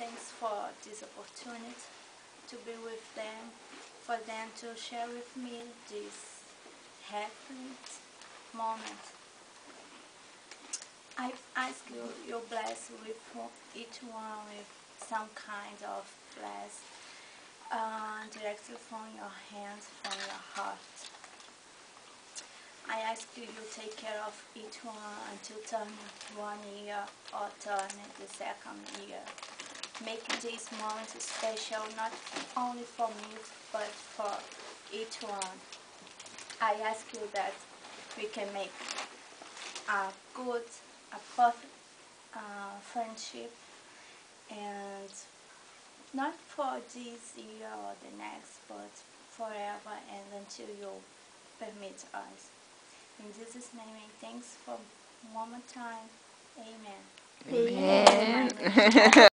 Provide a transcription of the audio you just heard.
thanks for this opportunity to be with them, for them to share with me this happy moment. I ask you, you bless with each one with some kind of bless, directly from your hands, from your heart. I ask you, you take care of each one until turn 1 year or turn the second year. Make this moment special, not only for me, but for each one. I ask you that we can make a good, a perfect friendship, and not for this year or the next, but forever and until you permit us. In Jesus' name, and thanks for one more time. Amen. Amen.